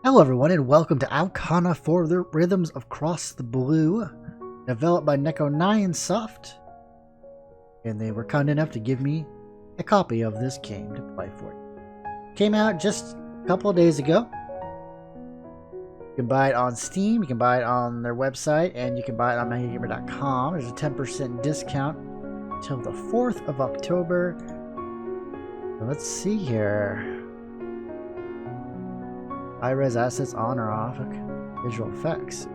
Hello everyone and welcome to Aokana for the Rhythms of Cross the Blue, developed by NekoNyanSoft, and they were kind enough to give me a copy of this game to play for you. Came out just a couple of days ago. You can buy it on Steam, you can buy it on their website, and you can buy it on MangaGamer.com. There's a 10% discount until the 4th of October. So let's see here. High-res assets on or off, visual effects.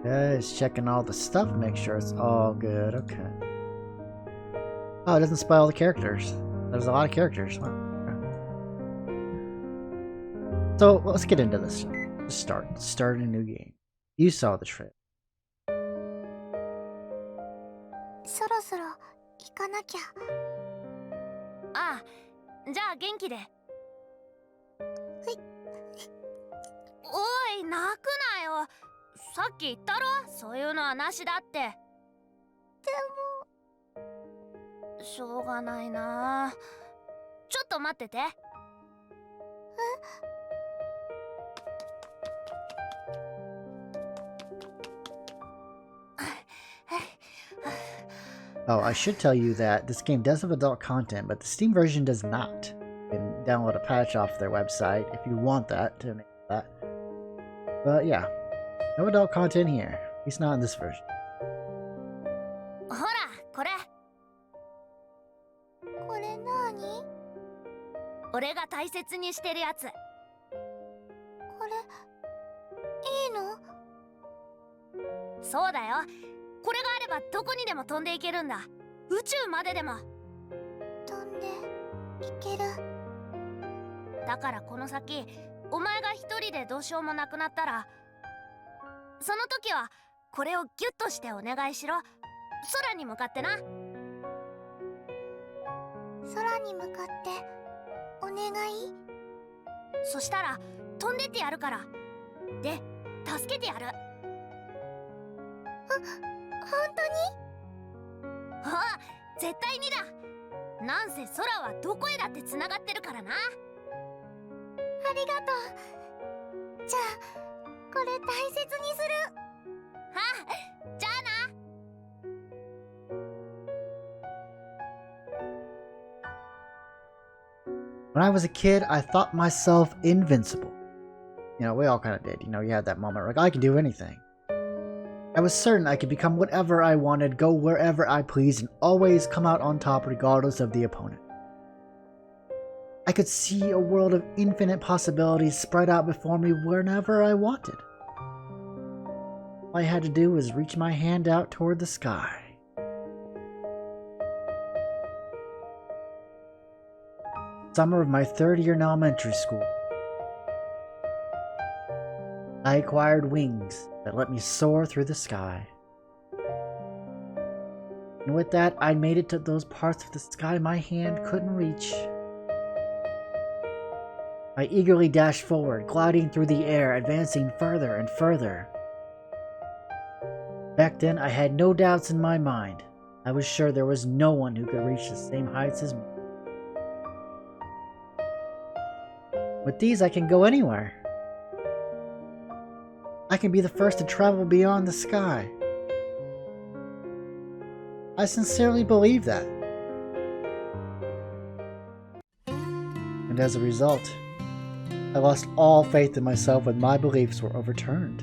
Just checking all the stuff, make sure it's all good. Okay. Oh, it doesn't spoil the characters. There's a lot of characters. Wow. Okay. So let's get into this. Let's start a new game. You saw the trailer. そろそろ行かなきゃ。ああ、じゃあ元気で。はい。おい、泣くなよ。さっき言ったろ、そういうのはなしだって。でもしょうがないな。ちょっと待ってて。えOh, I should tell you that this game does have adult content, but the Steam version does not. You can download a patch off their website if you want that to make that. But yeah, no adult content here. At least not in this version. ほら、これ。これなに？俺が大切にしてるやつ。これ、いいの？そうだよ。これがあればどこにでも飛んでいけるんだ。宇宙まででも。飛んでいける。だからこの先、お前が一人でどうしようもなくなったら、その時はこれをギュッとしてお願いしろ。空に向かってな。空に向かってお願い。そしたら飛んでってやるから。で、助けてやる。本当に？ああ、絶対にだ。なんせ空はどこへだってつながってるからな。ありがとう。じゃあこれ大切にする。ああ、じゃあな。When I was a kid, I thought myself invincible. You know, we all kind of did. You know, you had that moment like, I can do anything. I was certain I could become whatever I wanted, go wherever I pleased, and always come out on top regardless of the opponent. I could see a world of infinite possibilities spread out before me whenever I wanted. All I had to do was reach my hand out toward the sky. Summer of my third year in elementary school. I acquired wings that let me soar through the sky. And with that, I made it to those parts of the sky my hand couldn't reach. I eagerly dashed forward, gliding through the air, advancing further and further. Back then, I had no doubts in my mind. I was sure there was no one who could reach the same heights as me. With these, I can go anywhere. I can be the first to travel beyond the sky. I sincerely believe that. And as a result, I lost all faith in myself when my beliefs were overturned.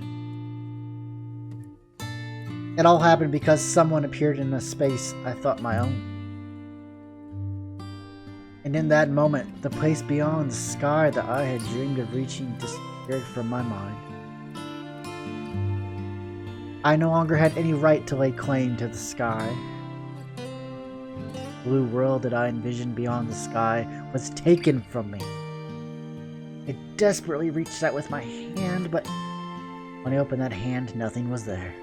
It all happened because someone appeared in a space I thought my own. And in that moment, the place beyond the sky that I had dreamed of reaching disappeared from my mind. I no longer had any right to lay claim to the sky. The blue world that I envisioned beyond the sky was taken from me. I desperately reached out with my hand, but when I opened that hand, nothing was there.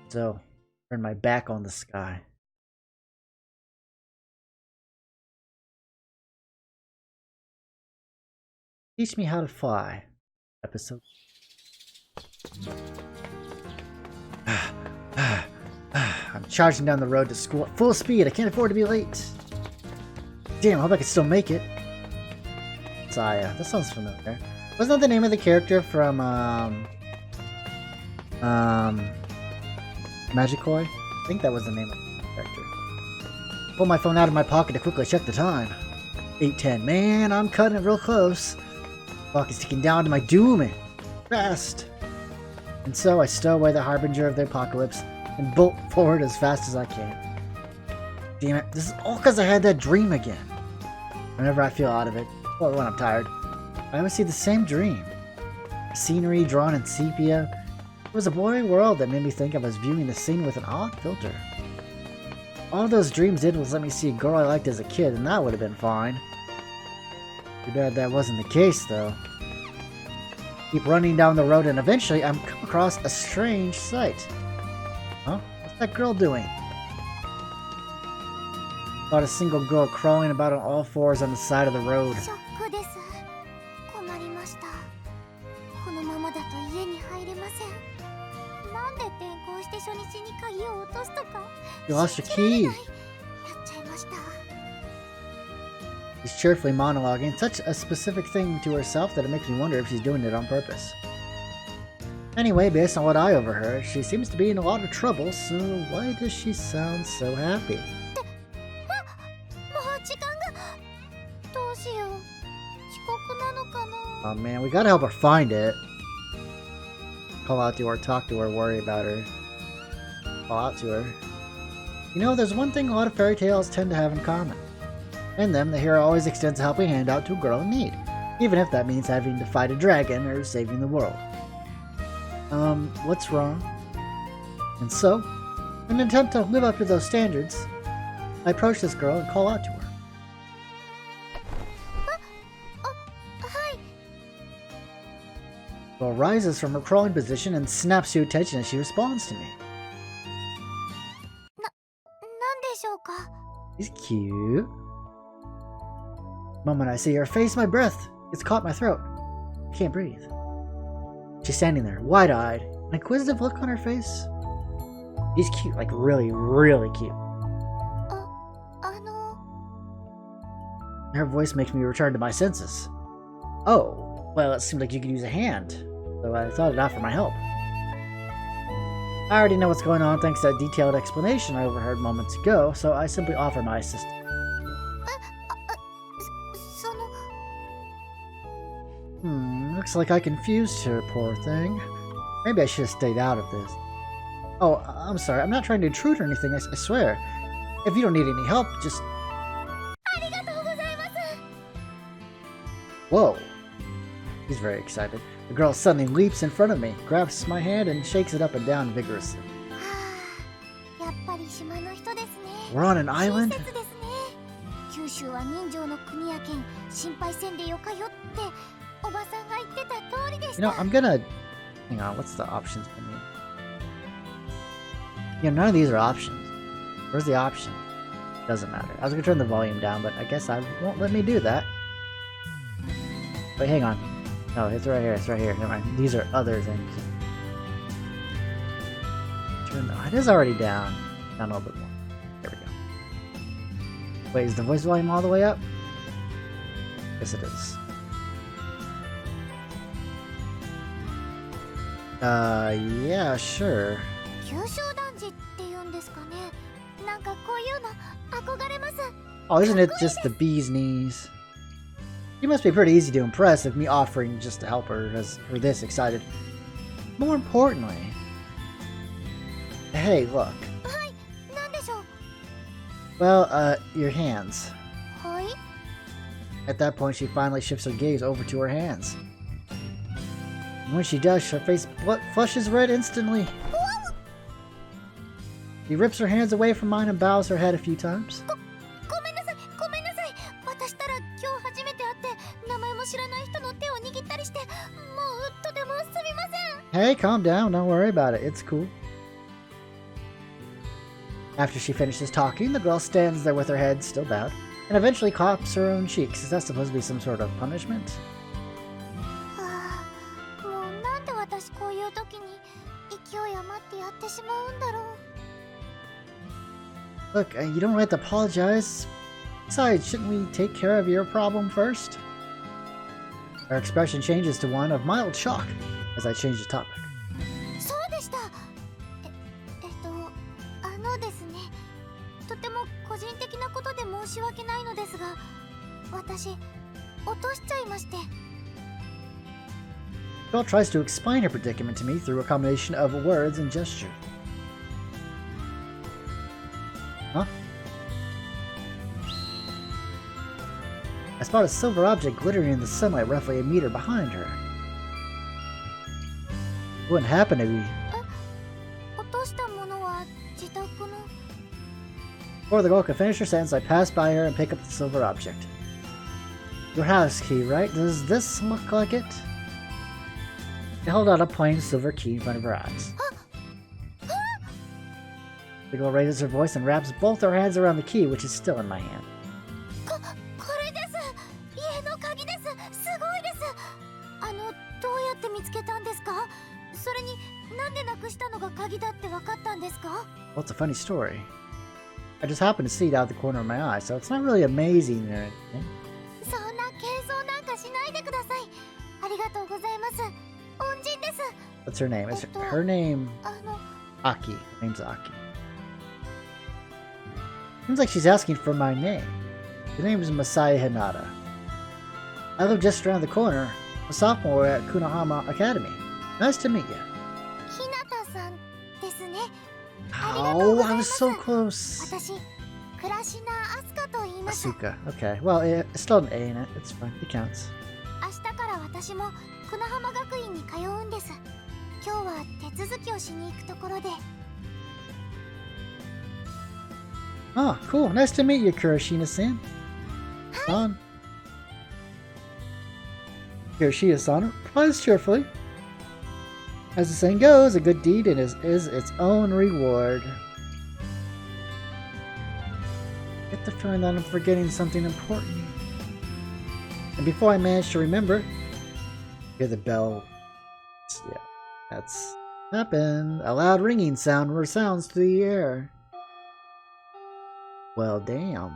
So, I turned my back on the sky. Teach Me How to Fly, episode I'm charging down the road to school at full speed. I can't afford to be late. Damn, I hope I can still make it. Masaya. That sounds familiar. Wasn't that the name of the character from, Magikoi? I think that was the name of the character. Pull my phone out of my pocket to quickly check the time. 8:10. Man, I'm cutting it real close. Clock is ticking down to my doom. Fast. And so I stow away the harbinger of the apocalypse and bolt forward as fast as I can. Damn it, this is all because I had that dream again. Whenever I feel out of it, or when I'm tired, I always see the same dream. Scenery drawn in sepia. It was a blurry world that made me think I was viewing the scene with an odd filter. All those dreams did was let me see a girl I liked as a kid, and that would have been fine. Too bad that wasn't the case, though. Keep running down the road, and eventually I'm come across a strange sight. Huh? What's that girl doing? About a single girl crawling about on all fours on the side of the road. You lost your key. She's cheerfully monologuing, such a specific thing to herself that it makes me wonder if she's doing it on purpose. Anyway, based on what I overheard, she seems to be in a lot of trouble, so why does she sound so happy? Oh man, we gotta help her find it. Call out to her, talk to her, worry about her. Call out to her. You know, there's one thing a lot of fairy tales tend to have in common. In them, the hero always extends a helping hand out to a girl in need, even if that means having to fight a dragon or saving the world. What's wrong? And so, in an attempt to live up to those standards, I approach this girl and call out to her. The girl rises from her crawling position and snaps to attention as she responds to me. She's cute. The moment I see her face, my breath gets caught in my throat. I can't breathe. She's standing there, wide-eyed, an inquisitive look on her face. She's cute, like really, really cute. Her voice makes me return to my senses. Oh, well, it seemed like you could use a hand, so I thought I'd offer my help. I already know what's going on thanks to that detailed explanation I overheard moments ago, so I simply offer my assistance. Looks like I confused her, poor thing. Maybe I should have stayed out of this. Oh, I'm sorry, I'm not trying to intrude or anything, I swear. If you don't need any help, just... Whoa. He's very excited. The girl suddenly leaps in front of me, grabs my hand, and shakes it up and down vigorously. We're on an island? You know, I'm gonna... Hang on, what's the options menu? Yeah, none of these are options. Where's the option? Doesn't matter. I was gonna turn the volume down, but I guess I won't let me do that. Wait, hang on. No, it's right here. It's right here. Never mind. These are other things. It is already down. Down a little bit more. There we go. Wait, is the voice volume all the way up? Yes, it is. Yeah, sure. Oh, isn't it just the bee's knees? You must be pretty easy to impress if me offering just to help her as we're this excited. More importantly... Hey, look. Well, your hands. At that point, she finally shifts her gaze over to her hands. And when she does, her face flushes red instantly. She rips her hands away from mine and bows her head a few times. Hey, calm down. Don't worry about it. It's cool. After she finishes talking, the girl stands there with her head still bowed, and eventually claps her own cheeks. Is that supposed to be some sort of punishment? Look, you don't have to apologize. Besides, shouldn't we take care of your problem first? Her expression changes to one of mild shock as I change the topic. そうでした。ですね。とても個人的なことで申し訳ないのですが、私落としちゃいまして。Girl tries to explain her predicament to me through a combination of words and gesture. Huh? I spot a silver object glittering in the sunlight roughly a meter behind her. It wouldn't happen to be. Before the girl could finish her sentence, I pass by her and pick up the silver object. Your house key, right? Does this look like it? I hold out a plain silver key in front of her eyes. The girl raises her voice and wraps both her hands around the key, which is still in my hand. Well, it's a funny story. I just happened to see it out of the corner of my eye, so it's not really amazing or anything. What's her name? Is her name Aki? Her name's Aki. Seems like she's asking for my name. The name is Masaya Hinata. I live just around the corner, a sophomore at Kunohama Academy. Nice to meet you. Oh, I was so close. Asuka. Okay. Well, it's still an A in it. It's fine. It counts. Oh, cool. Nice to meet you, Kurashina-san. San. Kurashina-san replies cheerfully. As the saying goes, a good deed is its own reward. I get the feeling that I'm forgetting something important. And before I manage to remember, hear the bell. Yeah, that's happened. A loud ringing sound resounds through the air. Well, damn.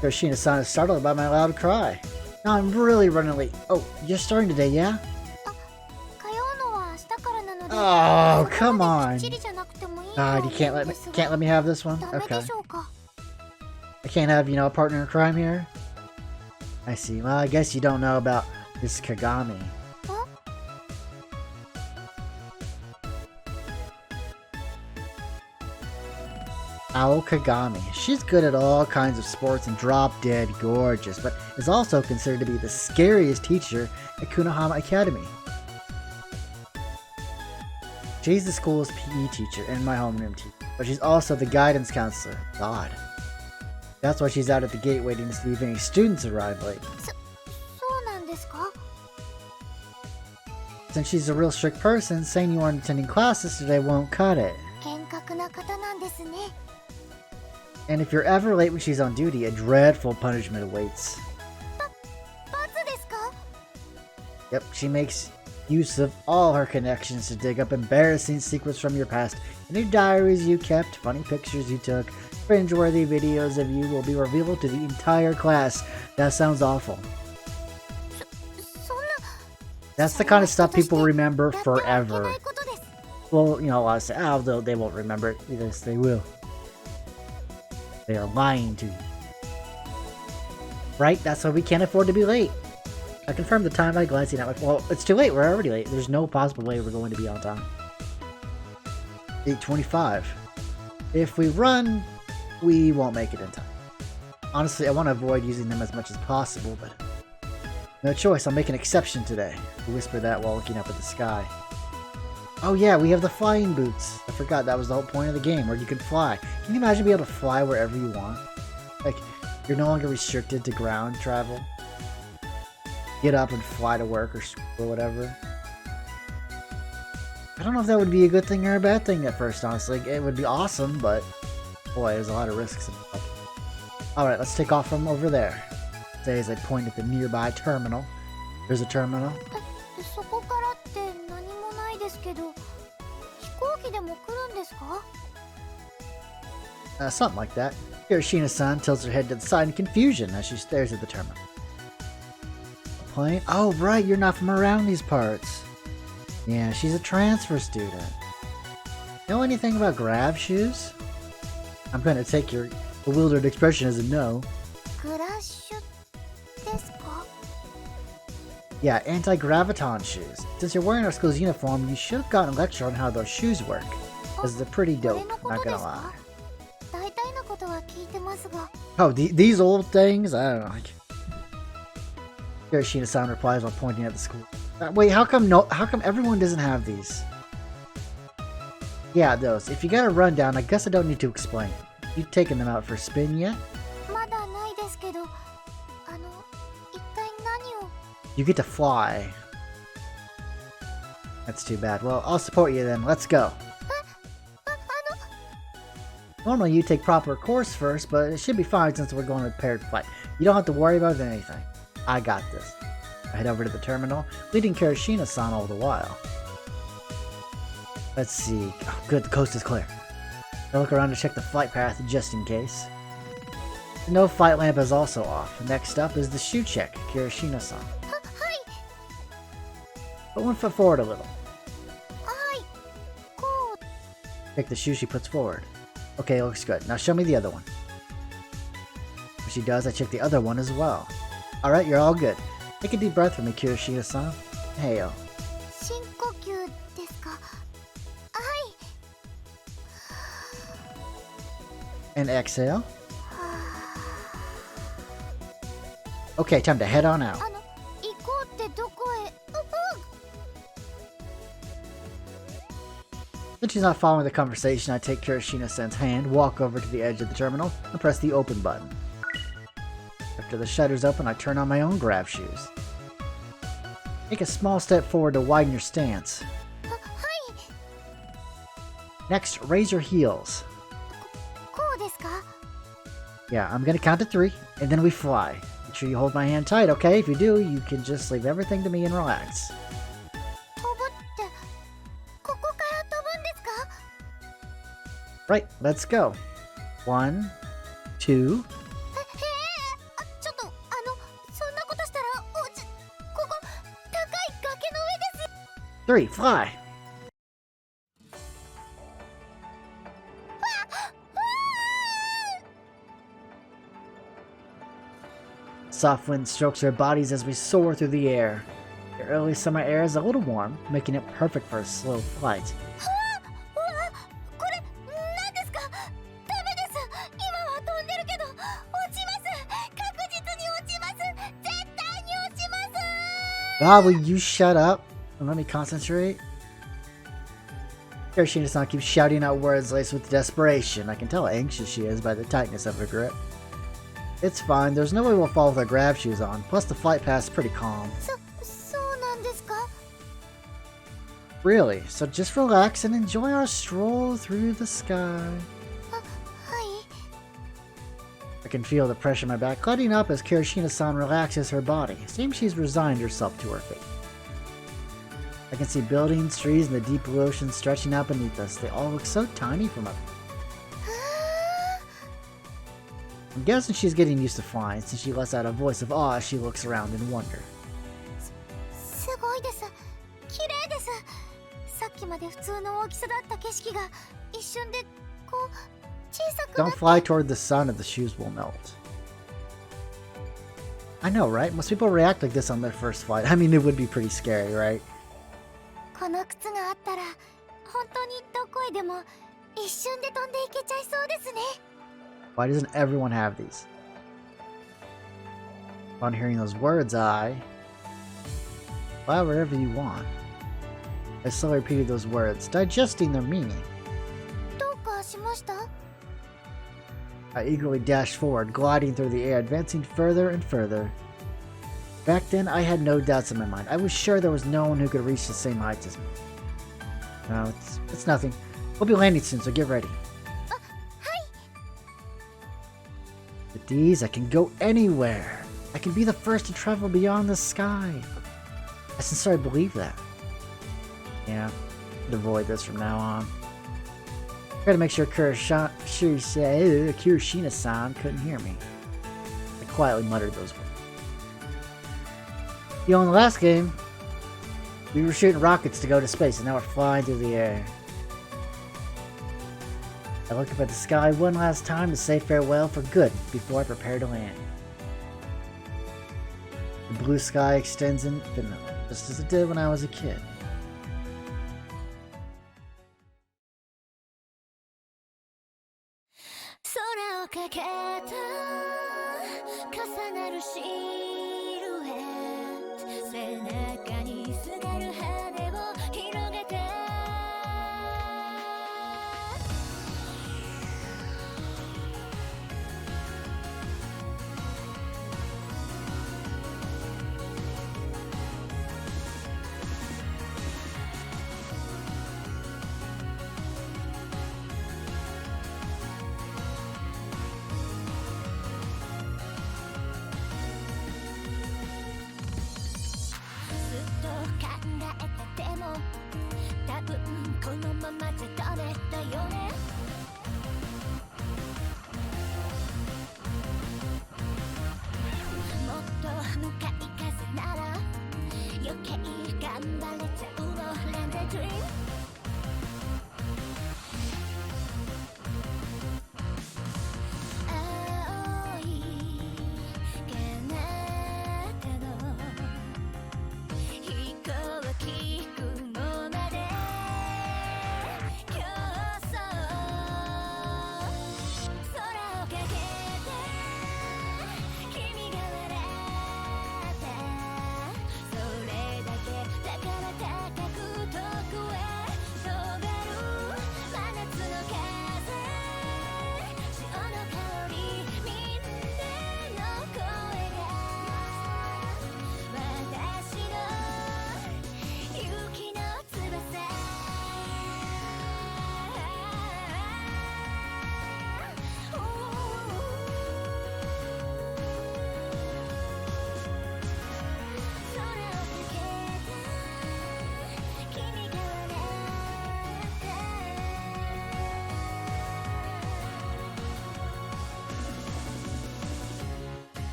Kurashina-san is startled by my loud cry. Now I'm really running late. Oh, you're starting today, yeah? Oh, come on. God, you can't let me have this one? Okay. I can't have, a partner in crime here? I see. Well, I guess you don't know about this Kagami. Aokana. She's good at all kinds of sports and drop-dead gorgeous, but is also considered to be the scariest teacher at Kunohama Academy. She's the school's PE teacher and my homeroom teacher, but she's also the guidance counselor. God. That's why she's out at the gate waiting to see if any students arrive late. Since she's a real strict person, saying you aren't attending classes today won't cut it. And if you're ever late when she's on duty, a dreadful punishment awaits. Yep, she makes use of all her connections to dig up embarrassing secrets from your past. Any diaries you kept, funny pictures you took, cringeworthy videos of you will be revealed to the entire class. That sounds awful. That's the kind of stuff people remember forever. Well, a lot of say, they won't remember it. Yes, they will. They are lying to you. Right? That's why we can't afford to be late. I confirmed the time by glancing at my phone. Well, it's too late. We're already late. There's no possible way we're going to be on time. 8:25. If we run, we won't make it in time. Honestly, I want to avoid using them as much as possible, but no choice. I'll make an exception today. I whisper that while looking up at the sky. Oh yeah, we have the flying boots. I forgot that was the whole point of the game, where you can fly. Can you imagine being able to fly wherever you want? Like, you're no longer restricted to ground travel. Get up and fly to work or school or whatever. I don't know if that would be a good thing or a bad thing at first, honestly. It would be awesome, but boy, there's a lot of risks involved. Alright, let's take off from over there. Say as I point at the nearby terminal. There's a terminal. Something like that. Kurashina-san tilts her head to the side in confusion as she stares at the terminal. Plane? Oh, right, you're not from around these parts. Yeah, she's a transfer student. Know anything about Grav Shoes? I'm gonna take your bewildered expression as a no. Yeah, anti-Graviton shoes. Since you're wearing our school's uniform, you should have gotten a lecture on how those shoes work. Because they're pretty dope, not gonna lie. Oh, these old things? I don't know. Kurashina-san replies while pointing at the school. Wait, how come everyone doesn't have these? Yeah, those. If you got a rundown, I guess I don't need to explain. You taken them out for a spin yet? You get to fly. That's too bad. Well, I'll support you then. Let's go. Normally you take proper course first, but it should be fine since we're going to paired flight. You don't have to worry about anything. I got this. I head over to the terminal, leading Kurashina-san all the while. Let's see. Oh, good, the coast is clear. I look around to check the flight path just in case. The no flight lamp is also off. Next up is the shoe check, Kurashina-san. Put one foot forward a little. Pick the shoe she puts forward. Okay, looks good. Now show me the other one. When she does, I check the other one as well. Alright, you're all good. Take a deep breath for me, Kurashina-san. Hey-o. And exhale. Okay, time to head on out. Since she's not following the conversation, I take Kurashina-san's hand, walk over to the edge of the terminal, and press the open button. After the shutters open, I turn on my own Grav Shoes. Take a small step forward to widen your stance. Next, raise your heels. Yeah, I'm gonna count to 3, and then we fly. Make sure you hold my hand tight, okay? If you do, you can just leave everything to me and relax. Right, let's go. 1, 2... 3, fly! Soft wind strokes our bodies as we soar through the air. The early summer air is a little warm, making it perfect for a slow flight. God, will you shut up and let me concentrate? Kurashina-san keeps shouting out words laced with desperation. I can tell how anxious she is by the tightness of her grip. It's fine, there's no way we'll fall with our Grav Shoes on, plus the flight path is pretty calm. Really, so just relax and enjoy our stroll through the sky. I can feel the pressure in my back letting up as Kurashina-san relaxes her body. Seems she's resigned herself to her fate. I can see buildings, trees, and the deep blue ocean stretching out beneath us. They all look so tiny from up. I'm guessing she's getting used to flying since she lets out a voice of awe as she looks around in wonder. Don't fly toward the sun or the shoes will melt. I know, right? Most people react like this on their first flight. I mean, it would be pretty scary, right? Why doesn't everyone have these? Upon hearing those words, fly wherever you want. I slowly repeated those words, digesting their meaning. I eagerly dashed forward, gliding through the air, advancing further and further. Back then, I had no doubts in my mind. I was sure there was no one who could reach the same heights as me. No, it's nothing. We'll be landing soon, so get ready. With these, I can go anywhere. I can be the first to travel beyond the sky. I sincerely believe that. Yeah, I'd avoid this from now on. Gotta make sure Kurashina-san couldn't hear me. I quietly muttered those words. You know, in the last game, we were shooting rockets to go to space, and now we're flying through the air. I look up at the sky one last time to say farewell for good before I prepare to land. The blue sky extends infinitely, just as it did when I was a kid.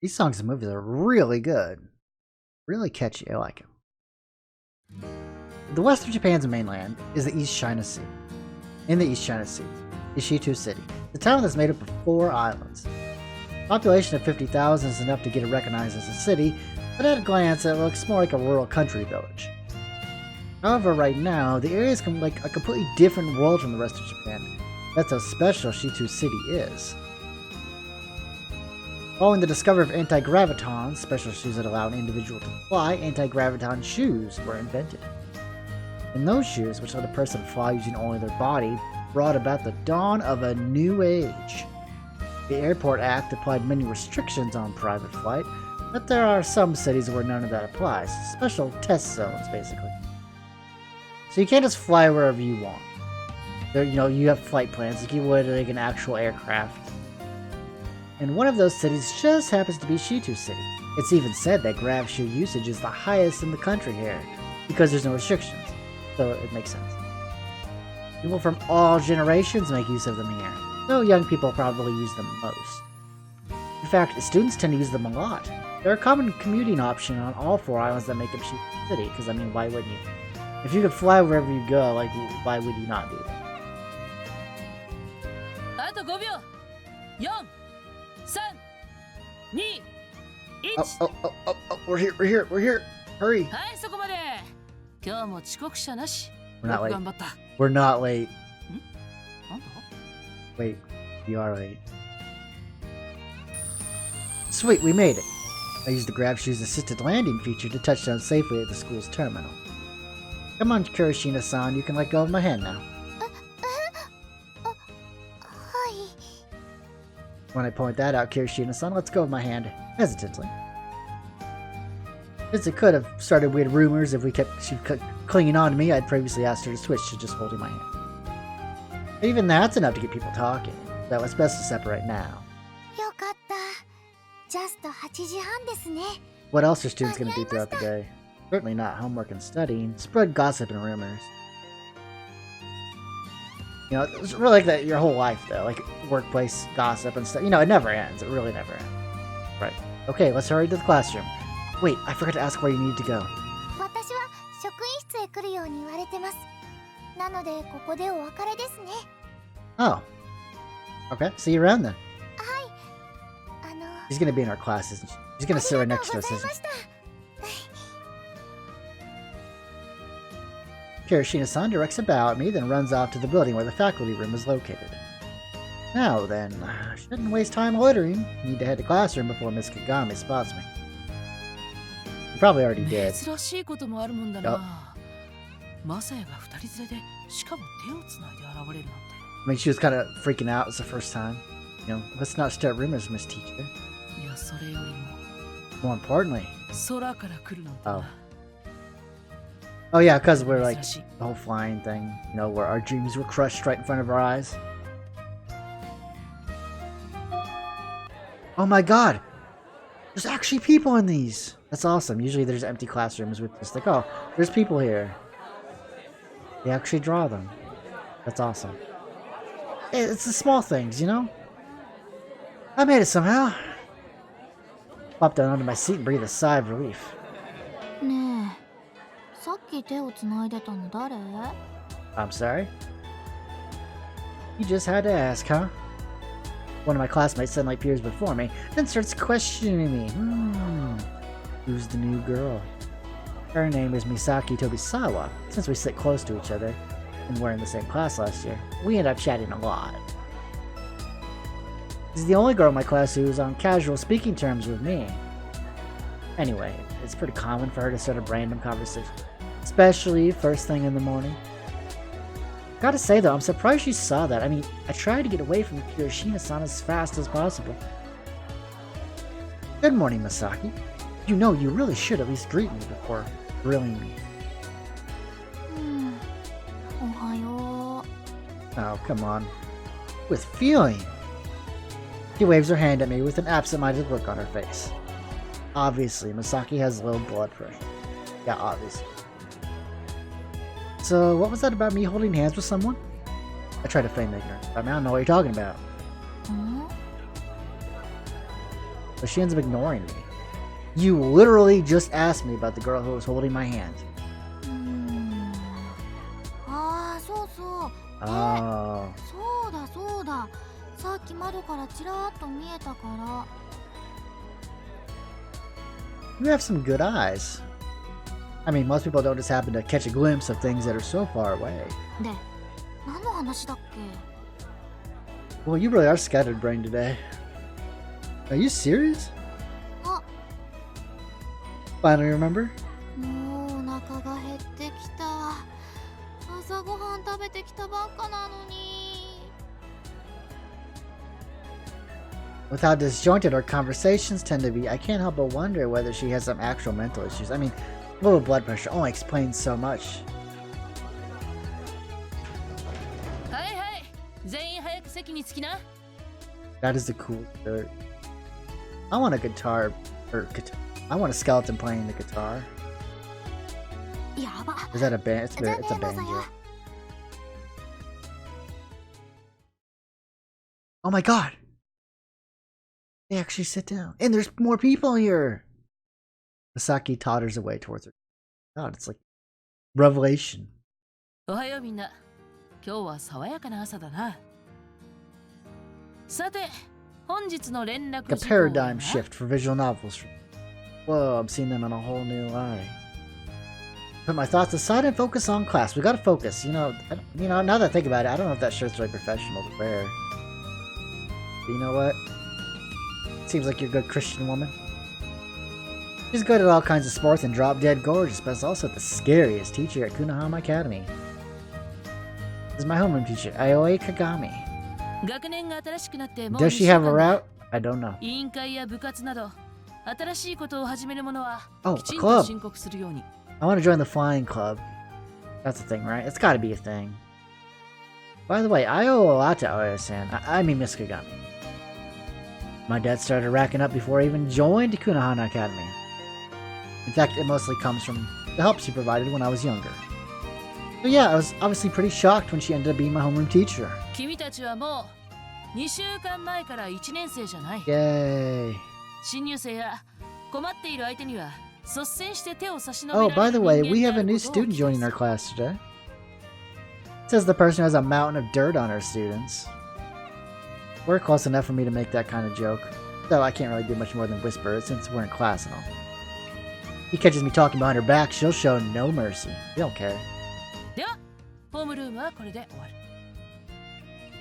These songs and movies are really good. Really catchy. I like them. The west of Japan's mainland is the East China Sea. In the East China Sea is Shitou City, the town that's made up of 4 islands. Population of 50,000 is enough to get it recognized as a city, but at a glance it looks more like a rural country village. However, right now, the area is like a completely different world from the rest of Japan. That's how special Shitou City is. Following the discovery of anti-gravitons, special shoes that allow an individual to fly, anti-graviton shoes were invented. And those shoes, which let a person fly using only their body, brought about the dawn of a new age. The Airport Act applied many restrictions on private flight, but there are some cities where none of that applies. Special test zones, basically. So you can't just fly wherever you want. There, you have flight plans like you would like an actual aircraft. And one of those cities just happens to be Shitou City. It's even said that Grav shoe usage is the highest in the country here, because there's no restrictions, so it makes sense. People from all generations make use of them here, though young people probably use them most. In fact, students tend to use them a lot. They're a common commuting option on all 4 islands that make up Shitou City, because I mean, why wouldn't you? If you could fly wherever you go, like, why would you not do that? Oh, we're here, hurry! We're not late. Wait, we are late. Sweet, we made it. I used the Grav Shoes assisted landing feature to touch down safely at the school's terminal. Come on, Kurashina-san, you can let go of my hand now. When I point that out, Kurashina-san lets go of my hand, hesitantly. Since it could have started weird rumors if she kept clinging on to me, I'd previously asked her to switch to just holding my hand. Even that's enough to get people talking, so it's best to separate now. What else are students going to do throughout the day? Certainly not homework and studying. Spread gossip and rumors. You know, it's really like that your whole life, though. Like, workplace gossip and stuff. You know, it never ends. It really never ends. Right. Okay, let's hurry to the classroom. Wait, I forgot to ask where you need to go. Oh. Okay, see you around then. She's gonna be in our class, isn't she? She's gonna sit right next to us, isn't she? Kurashina-san directs about me, then runs off to the building where the faculty room is located. Now then, I shouldn't waste time loitering. Need to head to classroom before Miss Kagami spots me. You probably already did. Yep. I mean, she was kind of freaking out. It's the first time. You know, let's not start rumors, Miss Teacher. More importantly. Oh. Oh yeah, because we're like, the whole flying thing, you know, where our dreams were crushed right in front of our eyes. Oh my god! There's actually people in these! That's awesome. Usually there's empty classrooms with just like, oh, there's people here. They actually draw them. That's awesome. It's the small things, you know? I made it somehow. Pop down onto my seat and breathe a sigh of relief. I'm sorry? You just had to ask, huh? One of my classmates suddenly appears before me, then starts questioning me. Who's the new girl? Her name is Misaki Tobisawa. Since we sit close to each other, and we're in the same class last year, we end up chatting a lot. She's the only girl in my class who is on casual speaking terms with me. Anyway, it's pretty common for her to start a random conversation, especially first thing in the morning. Gotta say though, I'm surprised she saw that. I mean, I tried to get away from Kurashina-san as fast as possible. Good morning, Masaki. You know, you really should at least greet me before grilling me. Oh, come on. With feeling. She waves her hand at me with an absent-minded look on her face. Obviously, Masaki has low blood pressure. Yeah, obviously. So, what was that about me holding hands with someone? I try to feign ignorance. I don't know what you're talking about. But she ends up ignoring me. You literally just asked me about the girl who was holding my hand. Oh. You have some good eyes. I mean, most people don't just happen to catch a glimpse of things that are so far away. Well, you really are scattered brain today. Are you serious? Finally remember? With how disjointed our conversations tend to be, I can't help but wonder whether she has some actual mental issues. I mean, low blood pressure only explains so much. That is the cool shirt. I want a guitar, I want a skeleton playing the guitar. Is that a band? It's a banjo. Oh my god! They actually sit down. And there's more people here! Masaki totters away towards her. God, it's like revelation. Like a paradigm shift for visual novels. Whoa, I'm seeing them in a whole new light. Put my thoughts aside and focus on class. We gotta focus. You know, now that I think about it, I don't know if that shirt's really professional to wear. But you know what? Seems like you're a good Christian woman. She's good at all kinds of sports and drop dead gorgeous, but is also the scariest teacher at Kunahama Academy. This is my homeroom teacher, Aoi Kagami. Does she have a route? I don't know. Oh, a club! I want to join the flying club. That's a thing, right? It's gotta be a thing. By the way, I owe a lot to Aoya-san. I mean Miss Kagami. My dad started racking up before I even joined Kunahana Academy. In fact, it mostly comes from the help she provided when I was younger. So yeah, I was obviously pretty shocked when she ended up being my homeroom teacher. Yay. Oh, by the way, we have a new student joining our class today. It says the person who has a mountain of dirt on her students. We're close enough for me to make that kind of joke, though I can't really do much more than whisper it since we're in class and all. He catches me talking behind her back, she'll show no mercy. He don't care.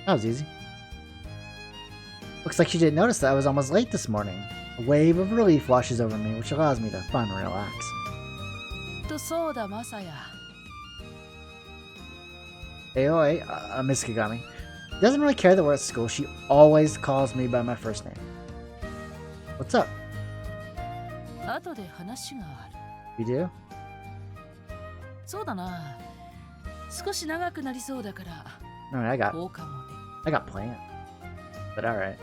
That was easy. Looks like she didn't notice that I was almost late this morning. A wave of relief washes over me, which allows me to finally relax. Aoi, Miss Kagami, doesn't really care that we're at school. She always calls me by my first name. What's up? You do? Alright, I got plans. But alright.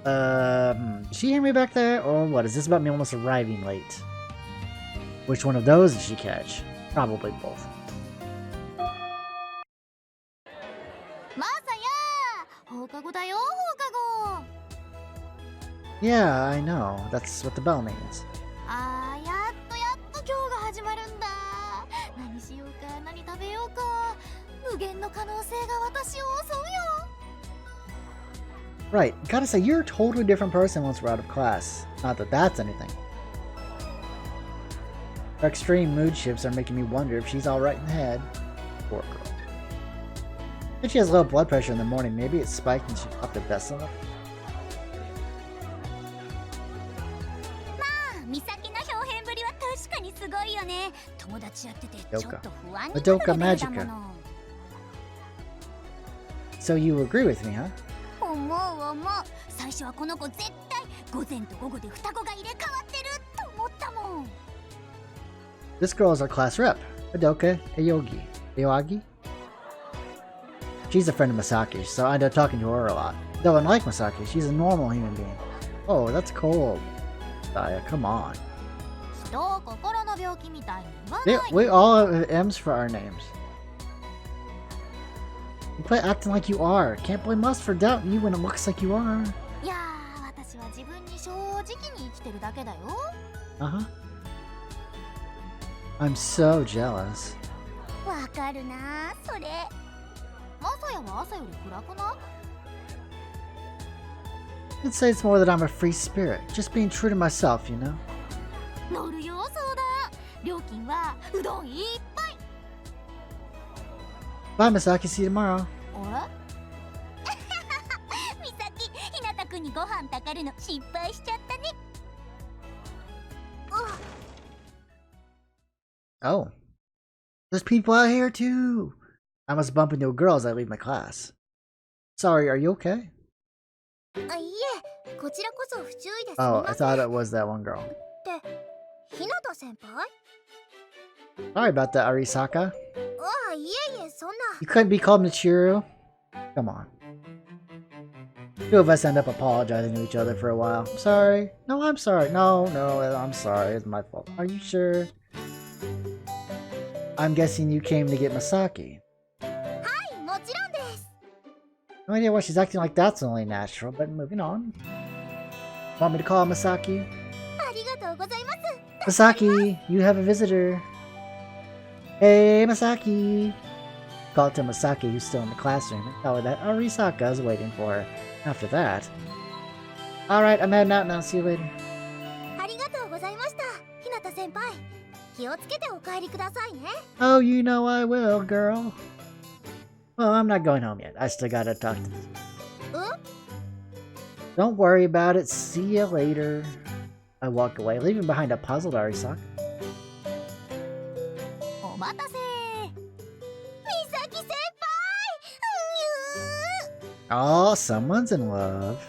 Did she hear me back there? Or what? Is this about me almost arriving late? Which one of those did she catch? Probably both. Yeah, I know. That's what the bell means. Right, gotta say, you're a totally different person once we're out of class. Not that that's anything. Her extreme mood shifts are making me wonder if she's alright in the head. Poor girl. If she has low blood pressure in the morning, maybe it's spiked and she popped the best of it. Madoka Magica. So you agree with me, huh? This girl is our class rep, Madoka Aoyagi. She's a friend of Masaki, so I end up talking to her a lot. Though unlike Masaki, she's a normal human being. Oh, that's cold. Saya, come on. We all have M's for our names. You quit acting like you are. Can't blame us for doubting you when it looks like you are. Uh-huh. I'm so jealous. I'd say it's more that I'm a free spirit. Just being true to myself, you know? Bye, Misaki. See you tomorrow. Oh. There's people out here too. I must bump into a girl as I leave my class. Sorry, are you okay? Oh, I thought it was that one girl. Sorry about that, Arisaka. You couldn't be called Michiru? Come on. Two of us end up apologizing to each other for a while. Sorry. No, I'm sorry. No, I'm sorry. It's my fault. Are you sure? I'm guessing you came to get Masaki. No idea why she's acting like that's only natural, but moving on. Want me to call Masaki? Masaki, you have a visitor. Hey, Masaki. Call it to Masaki, who's still in the classroom, and tell her that Arisaka is waiting for her. After that. Alright, I'm heading out now. See you later. Oh, you know I will, girl. Well, I'm not going home yet. I still gotta talk to you. Don't worry about it. See you later. I walk away, leaving behind a puzzled Arisaka. Oh, someone's in love.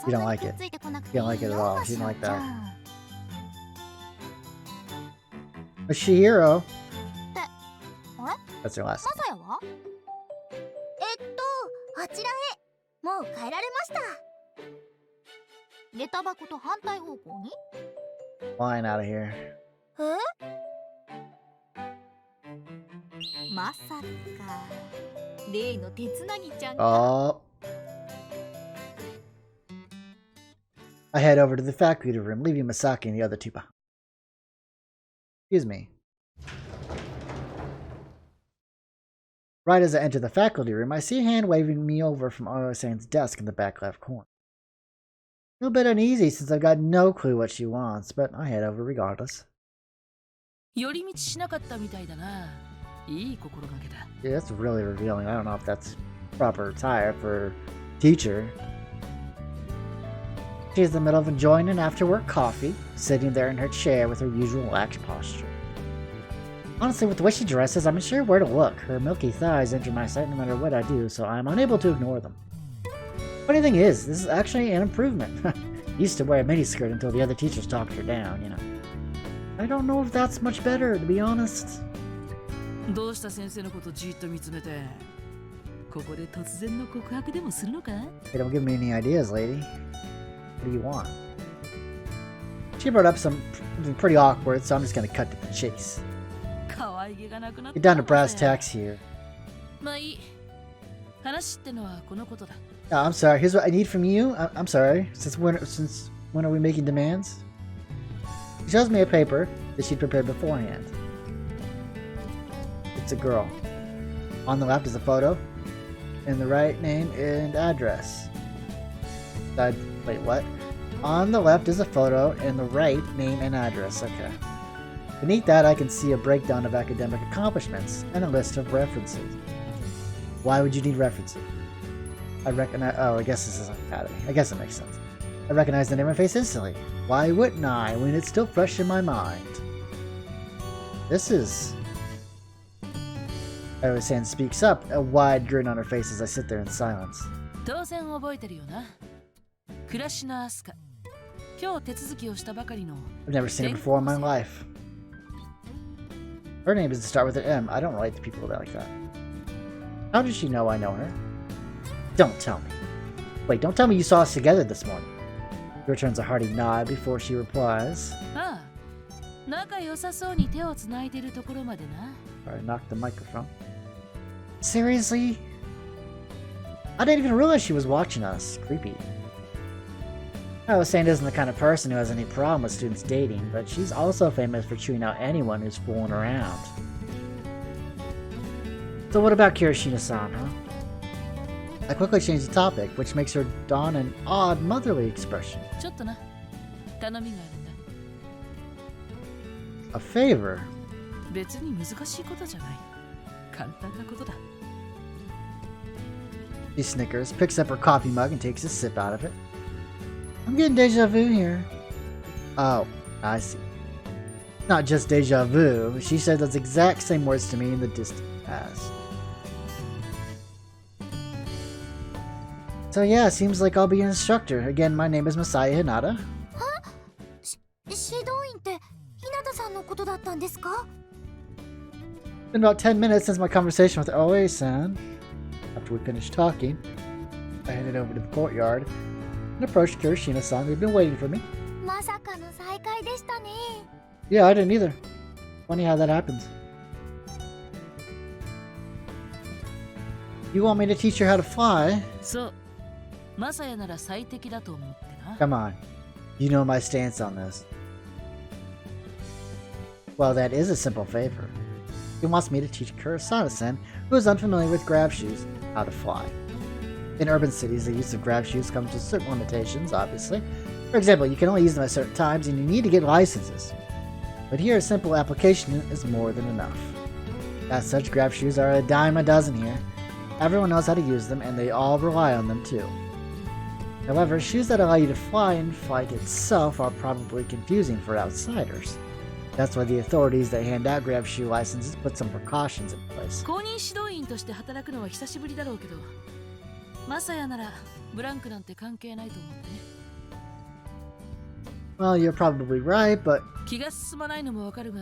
You don't like it. You don't like it at all. You don't like that. Shihiro. あれ That's her last マサヤはあちらへもう帰られました下駄箱と反対方向に name. Flying out of here. まさか例の手つなぎちゃんか Oh. I head over to the faculty room, leaving Misaki and the other two behind. Excuse me. Right as I enter the faculty room, I see a hand waving me over from Oyo-san's desk in the back left corner. A little bit uneasy since I've got no clue what she wants, but I head over regardless. 寄り道しなかったみたいだな。いい心がけだ。 Yeah, that's really revealing. I don't know if that's proper attire for teacher. She's in the middle of enjoying an after-work coffee, sitting there in her chair with her usual lax posture. Honestly, with the way she dresses, I'm unsure where to look. Her milky thighs enter my sight no matter what I do, so I'm unable to ignore them. Funny thing is, this is actually an improvement. Used to wear a miniskirt until the other teachers talked her down, you know. I don't know if that's much better, to be honest. どうした先生のことじっと見つめて。ここで突然の告白でもするのか Hey, don't give me any ideas, lady. What do you want? She brought up something pretty awkward, so I'm just gonna cut to the chase. 可愛げがなくなった Get down to brass tacks here. まあいい。話ってのはこのことだ。I'm sorry. Here's what I need from you. I'm sorry. Since when are we making demands? She shows me a paper that she'd prepared beforehand. It's a girl. On the left is a photo, and the right name and address. Wait, what? On the left is a photo, and the right name and address. Okay. Beneath that, I can see a breakdown of academic accomplishments and a list of references. Why would you need references? I recognize. Oh, I guess this is Academy. I guess it makes sense. I recognize the name and face instantly. Why wouldn't I when it's still fresh in my mind? This is. Oyo-san speaks up, a wide grin on her face as I sit there in silence. 当然覚えてるよな。倉科明日香。今日手続きをしたばかりの。 I've never seen her before in my life. Her name doesn't start with an M. I don't relate to people like that. How does she know I know her? Don't tell me. Wait, don't tell me you saw us together this morning. She returns a hearty nod before she replies. ああ。仲良さそうに手をつないでるところまでな。 Sorry, I knocked the microphone. Seriously? I didn't even realize she was watching us. Creepy. Oyo-san isn't the kind of person who has any problem with students dating, but she's also famous for chewing out anyone who's fooling around. So what about Kurashina-san, huh? I quickly changed the topic, which makes her don an odd motherly expression. ちょっとな。頼みがあるんだ。 A favor? 別に難しいことじゃない。簡単なことだ。 She snickers, picks up her coffee mug and takes a sip out of it. I'm getting deja vu here. Oh, I see. Not just deja vu. She said those exact same words to me in the distant past. So yeah, seems like I'll be an instructor. Again, my name is Masaya Hinata. 指導員って日向さんのことだったんですか It's been about 10 minutes since my conversation with Oe-san. After we finished talking, I headed over to the courtyard and approached Kurashina-san, who had been waiting for me. まさかの再会でしたね Yeah, I didn't either. Funny how that happens. You want me to teach her how to fly? そう。マサヤなら最適だと思ってな。 Come on. You know my stance on this. Well, that is a simple favor. He wants me to teach Kurashina-san, who is unfamiliar with Grav Shoes, how to fly. In urban cities, the use of Grav Shoes comes with certain limitations, obviously. For example, you can only use them at certain times and you need to get licenses. But here, a simple application is more than enough. As such, Grav Shoes are a dime a dozen here. Everyone knows how to use them, and they all rely on them too. However, shoes that allow you to fly and flight itself are probably confusing for outsiders. That's why the authorities that hand out Grav Shoe licenses put some precautions in place. 公認指導員として働くのは久しぶりだろうけど、マサヤならブランクなんて関係ないと思ってね。 Well, you're probably right, but 気が進まないのもわかるが、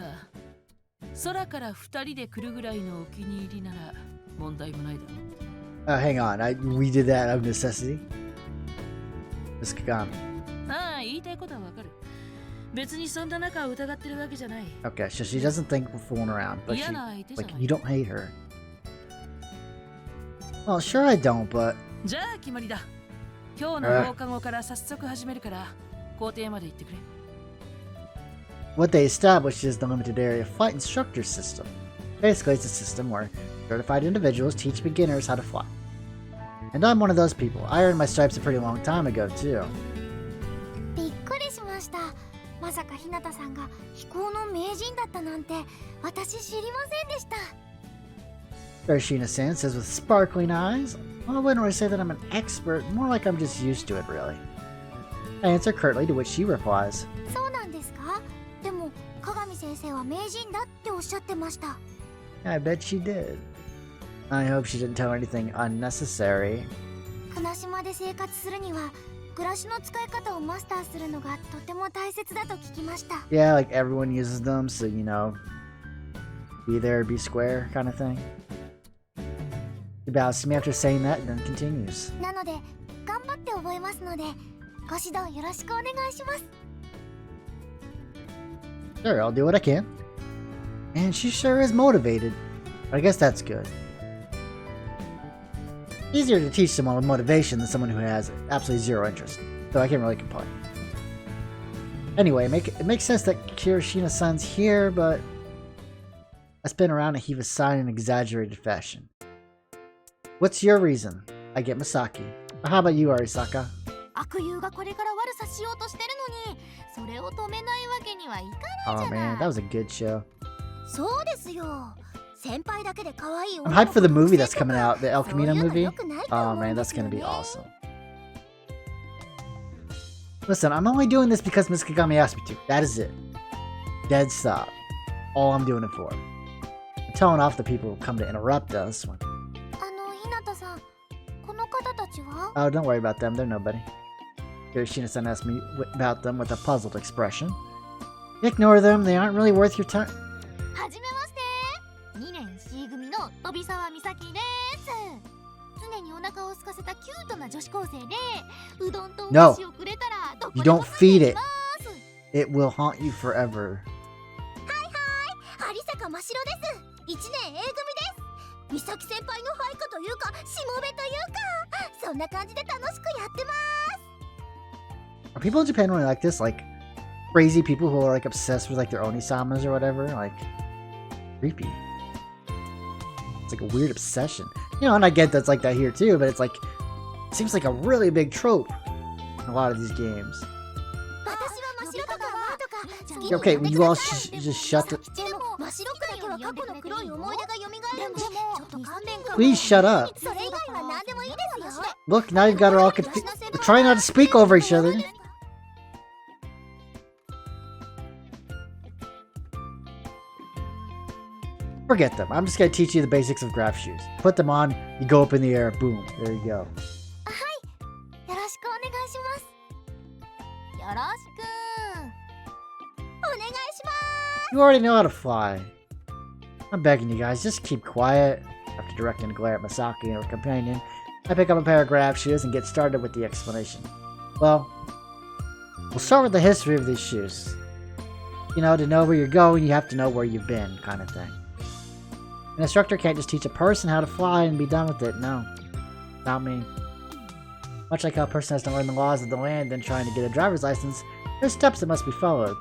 空から2人で来るぐらいのお気に入りなら問題もないだろう。Hang on. We did that of necessity. Miss Kagami. ああ、言いたいことはわかる。別にそんな仲を疑ってるわけじゃない。Okay, so she doesn't think we're fooling around, but she, like, you don't hate her. Well, sure I don't, but... じゃあ決まりだ。今日の放課後から早速始めるから、校庭まで行ってくれ。What they established is the limited area flight instructor system. Basically, it's a system where certified individuals teach beginners how to fly. And I'm one of those people. I earned my stripes a pretty long time ago, too. びっくりしました。まさかひなたさんが飛行の名人だったなんて私知りませんでした。Kurashina-san says with sparkling eyes. Well, I wouldn't really say that I'm an expert, more like I'm just used to it, really. I answer curtly, to which she replies. そうなんですか？でも鏡先生は名人だっておっしゃってました。I bet she did. I hope she didn't tell anything unnecessary. 船島で生活するには暮らしの使い方をマスターするのがとても大切だと聞きました。Yeah, like everyone uses them, so you know, be there, be square, kind of thing. He bows to me after saying that and then continues. なので頑張って覚えますのでご指導よろしくお願いします。Sure, I'll do what I can. And she sure is motivated. I guess that's good. Easier to teach someone with motivation than someone who has absolutely zero interest, so I can't really complain. Anyway, it makes sense that Kurashina-san's here, but I spin around and heave a sigh in an exaggerated fashion. What's your reason? I get Masaki. How about you, Arisaka? 悪友がこれから悪さしようとしてるのにそれを止めないわけにはいかないじゃない。 Oh man, that was a good show. そうですよ。先輩だけで可愛い。 I'm hyped for the movie that's coming out, the El Camino movie. Oh man, that's gonna be awesome. Listen, I'm only doing this because Miss Kagami asked me to. That is it. Dead stop. All I'm doing it for. I'm telling off the people who come to interrupt us. ひなたさん、この方たちは？ Oh, don't worry about them. They're nobody. Kurashina-san asked me about them with a puzzled expression. Ignore them. They aren't really worth your time. はじめまして。2年 C 組の飛沢美咲です。常にお腹を空かせたキュートな女子高生で、うどんとお菓子をくれたらどこで You も don't feed it. ます。It will haunt you forever. 有坂真白です。1年 A 組です。美咲先輩の配下というか、しもべというか、そんな感じで楽しくやってます。 Are people in Japan really like this? Like, crazy people who are like obsessed with like their Onisamas or whatever? Like, creepy. It's like a weird obsession. You know, and I get that's like that here too, but it's like, it seems like a really big trope in a lot of these games. Okay, will you all just shut the... Please shut up. Look, now you've got her all confused. We're trying not to speak over each other. Forget them. I'm just gonna teach you the basics of Grav Shoes. Put them on, you go up in the air, boom, there you go. You already know how to fly. I'm begging you guys, just keep quiet. After directing a glare at Masaki and her companion, I pick up a pair of Grav Shoes and get started with the explanation. Well, we'll start with the history of these shoes. You know, to know where you're going, you have to know where you've been, kind of thing. An instructor can't just teach a person how to fly and be done with it, no. Not me. Much like how a person has to learn the laws of the land and trying to get a driver's license, there's steps that must be followed.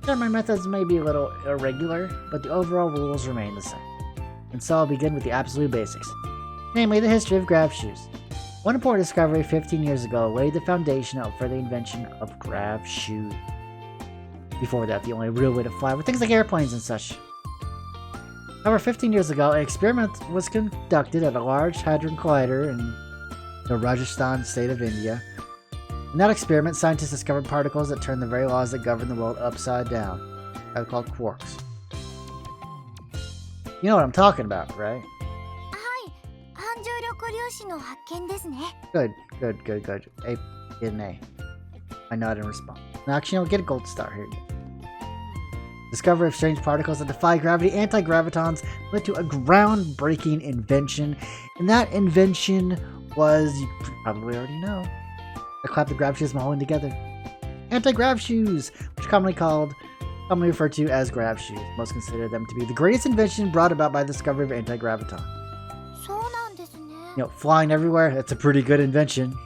Sure, my methods may be a little irregular, but the overall rules remain the same. And so I'll begin with the absolute basics, namely the history of Grav Shoes. One important discovery 15 years ago laid the foundation for the invention of Grav Shoes. Before that, the only real way to fly were things like airplanes and such. However, 15 years ago, an experiment was conducted at a large hadron collider in the Rajasthan state of India. In that experiment, scientists discovered particles that turned the very laws that govern the world upside down. They're called quarks. You know what I'm talking about, right? Good. A in A. I nod in response. Now, actually, I'll get a gold star here. Discovery of strange particles that defy gravity, anti-gravitons, led to a groundbreaking invention. And that invention was, you probably already know, the clap the Grav Shoes holding together. Anti-Grav Shoes, which commonly referred to as Grav Shoes. Most consider them to be the greatest invention brought about by the discovery of anti-graviton. You know, flying everywhere, that's a pretty good invention.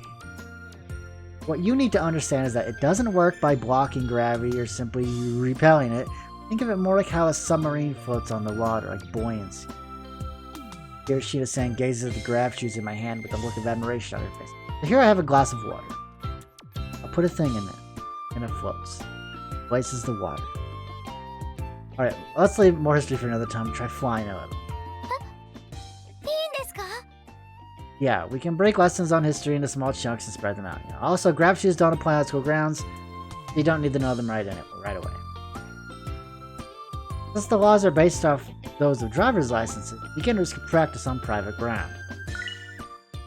What you need to understand is that it doesn't work by blocking gravity or simply repelling it. Think of it more like how a submarine floats on the water, like buoyancy. Kurashina-san gazes at the Grav Shoes in my hand with a look of admiration on her face. So here I have a glass of water. I'll put a thing in it, and it floats. Places the water. Alright, let's leave more history for another time and try flying a little. Yeah, we can break lessons on history into small chunks and spread them out. Also, Grav Shoes don't apply on school grounds, so you don't need to know them right away. Since the laws are based off those of driver's licenses, beginners can practice on private ground.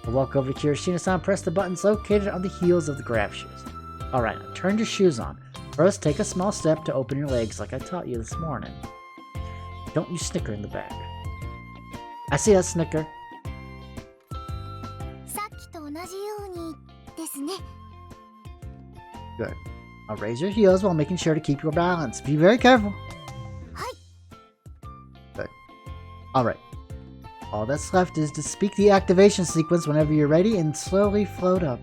I walk over to Kurashina-san and press the buttons located on the heels of the Grav Shoes. Alright, now turn your shoes on. First, take a small step to open your legs like I taught you this morning. Don't you snicker in the bag. I see a snicker. Good. Now raise your heels while making sure to keep your balance. Be very careful. Good. Alright. All that's left is to speak the activation sequence whenever you're ready and slowly float up.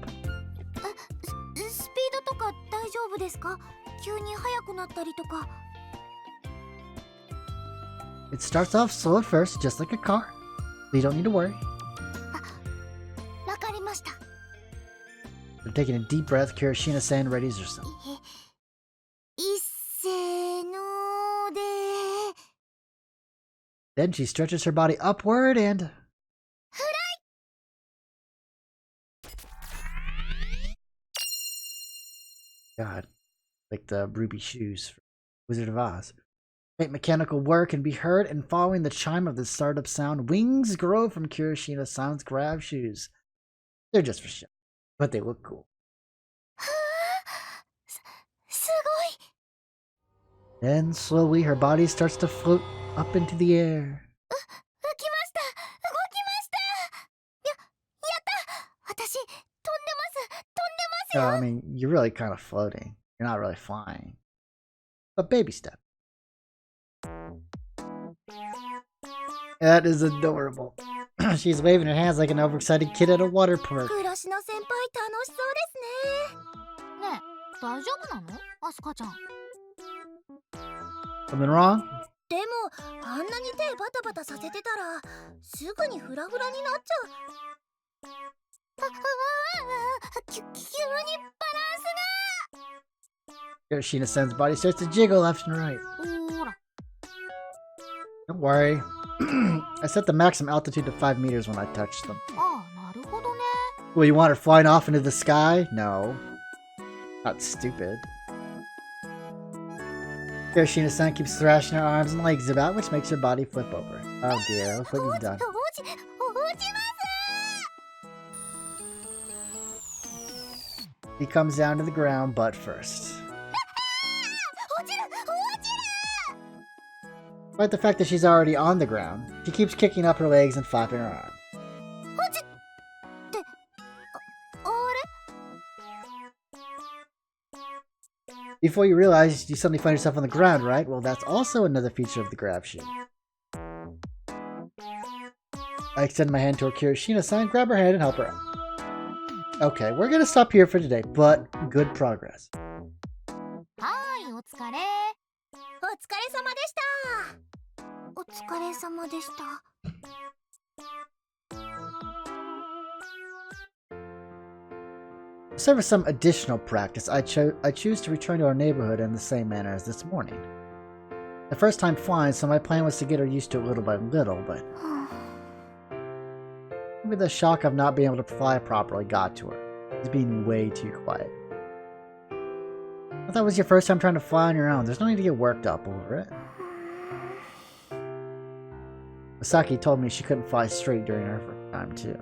It starts off slow at first, just like a car. So you don't need to worry. After taking a deep breath, Kurashina-san readies herself. Then she stretches her body upward and... God. Like the ruby shoes from Wizard of Oz. Great mechanical work can be heard, and following the chime of the startup sound, wings grow from Kurashina-san's Grav Shoes. They're just for show, but they look cool. Then slowly her body starts to float up into the air. I mean, you're really kind of floating. You're not really flying. But baby step. That is adorable. She's waving her hands like an overexcited kid at a water park. Something wrong? Kurashina-san's body starts to jiggle left and right. Don't worry. I set the maximum altitude to 5 meters when I touch them. Well, you want her flying off into the sky? No. Not stupid. Kurashina-san keeps thrashing her arms and legs about, which makes her body flip over. Oh dear, look what you've done. He comes down to the ground butt first. Despite the fact that she's already on the ground, she keeps kicking up her legs and flapping her arms. Before you realize, you suddenly find yourself on the ground, right? Well, that's also another feature of the Grav Shoe. I extend my hand toward Kurashina-san, grab her hand, and help her out. Okay, we're gonna stop here for today, but good progress. So for some additional practice, I choose to return to our neighborhood in the same manner as this morning. The first time flying, so my plan was to get her used to it little by little, but... maybe the shock of not being able to fly properly got to her. It's being way too quiet. I thought it was your first time trying to fly on your own. There's no need to get worked up over it. Misaki told me she couldn't fly straight during her first time, too.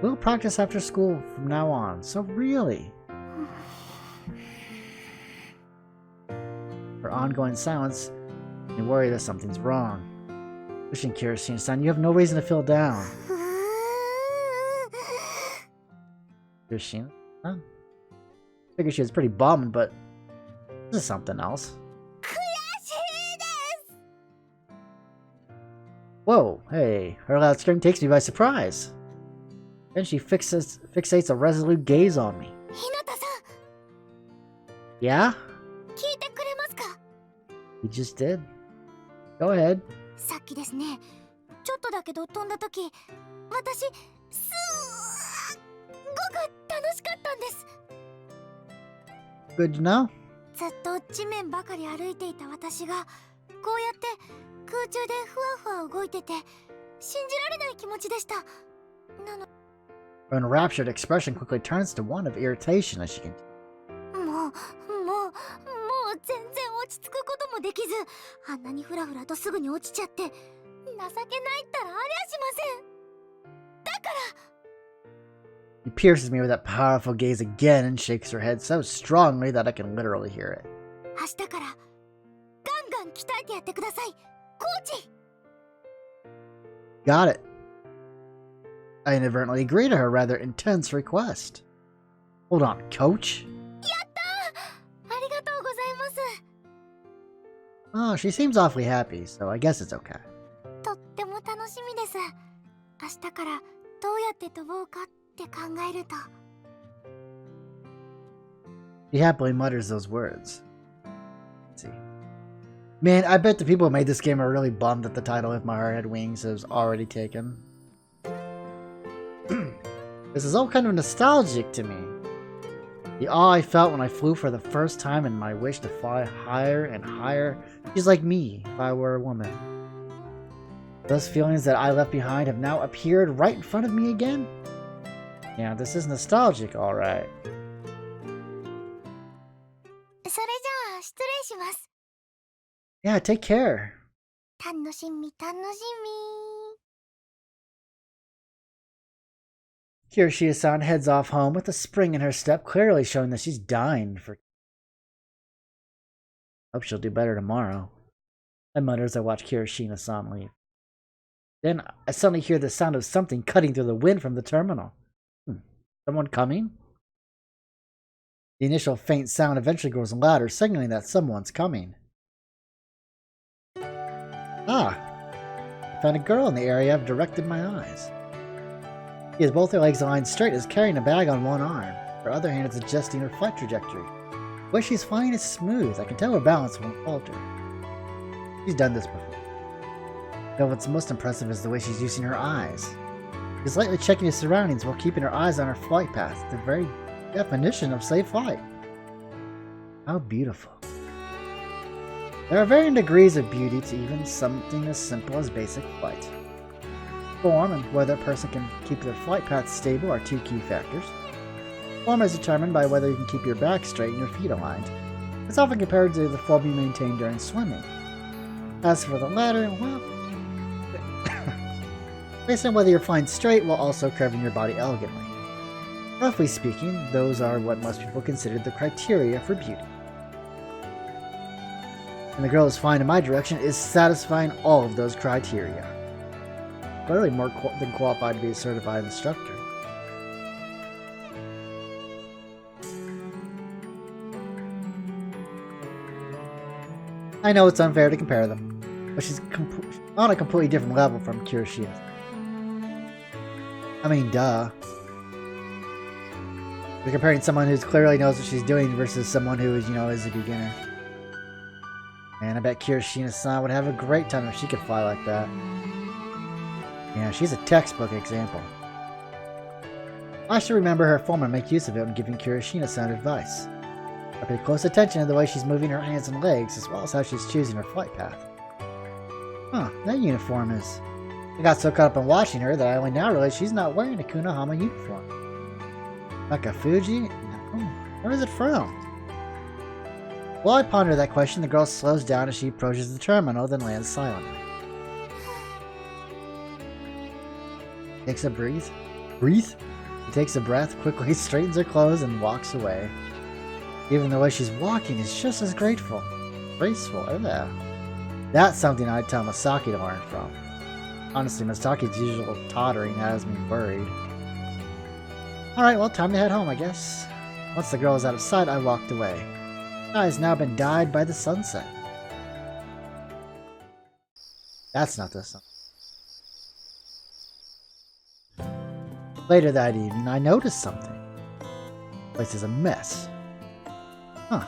We'll practice after school from now on, so really. ongoing silence makes me worry that something's wrong. Listen, Kurashina-san, you have no reason to feel down. Kurashina? Huh? I figured she was pretty bummed, but this is something else. Whoa, hey, her loud scream takes me by surprise. Then she fixates a resolute gaze on me. Hinata-san! Yeah? 聞いてくれますか? You just did. Go ahead. さっきですね、ちょっとだけど飛んだ時、私、すごく楽しかったんです。 Good to know. ずっと地面ばかり歩いていた私が、こうやって空中でふわふわ動いてて、信じられない気持ちでした。なの Her enraptured expression quickly turns to one of irritation as she continues. もう全然落ち着くこともできず、あんなにフラフラとすぐに落ちちゃって、情けないったらありゃしません。だから He pierces me with that powerful gaze again and shakes her head so strongly that I can literally hear it. 明日からガンガン鍛えてやってください、コーチ。 Got it. I inadvertently agree to her rather intense request. Hold on, coach? やったー、ありがとうございます。 Oh, she seems awfully happy, so I guess it's okay. とっても楽しみです。明日からどうやって飛ぼうかって考えると。 She happily mutters those words. Let's see. Man, I bet the people who made this game are really bummed that the title If My Heart Had Wings is already taken. This is all kind of nostalgic to me. The awe I felt when I flew for the first time and my wish to fly higher and higher. She's like me, if I were a woman. Those feelings that I left behind have now appeared right in front of me again? Yeah, this is nostalgic, alright. それじゃあ失礼します。 Yeah, take care. 楽しみ楽しみ。 Kurashina-san heads off home with a spring in her step, clearly showing that she's dying for... Hope she'll do better tomorrow. I mutter as I watch Kurashina-san leave. Then I suddenly hear the sound of something cutting through the wind from the terminal. Someone coming? The initial faint sound eventually grows louder, signaling that someone's coming. Ah! I found a girl in the area I've directed my eyes. She has both her legs aligned straight, is carrying a bag on one arm. Her other hand is adjusting her flight trajectory. The way she's flying is smooth. I can tell her balance won't falter. She's done this before. Though what's most impressive is the way she's using her eyes. She's lightly checking her surroundings while keeping her eyes on her flight path, the very definition of safe flight. How beautiful. There are varying degrees of beauty to even something as simple as basic flight. Form and whether a person can keep their flight path stable are two key factors. Form is determined by whether you can keep your back straight and your feet aligned. It's often compared to the form you maintain during swimming. As for the latter, well, based on whether you're flying straight while also curving your body elegantly. Roughly speaking, those are what most people consider the criteria for beauty. And the girl who's flying in my direction is satisfying all of those criteria. Clearly more than qualified to be a certified instructor. I know it's unfair to compare them, but she's on a completely different level from Kurashina. I mean, duh. We're comparing someone who clearly knows what she's doing versus someone who is, is a beginner. And I bet Kurashina-san would have a great time if she could fly like that. Yeah, she's a textbook example. I should remember her form and make use of it when giving Kurashina-san advice. I pay close attention to the way she's moving her hands and legs, as well as how she's choosing her flight path. Huh, that uniform is... I got so caught up in watching her that I only now realize she's not wearing a Kunohama uniform. Nakafuji? No. Where is it from? While I ponder that question, the girl slows down as she approaches the terminal, then lands silently. Takes a breathe. Breathe? She takes a breath, quickly straightens her clothes, and walks away. Even the way she's walking is just as grateful. graceful. Yeah. That's something I'd tell Masaki to learn from. Honestly, Masaki's usual tottering has me worried. Alright, well, time to head home, I guess. Once the girl was out of sight, I walked away. The sky has now been dyed by the sunset. That's not the sun. Later that evening, I noticed something. The place is a mess. Huh.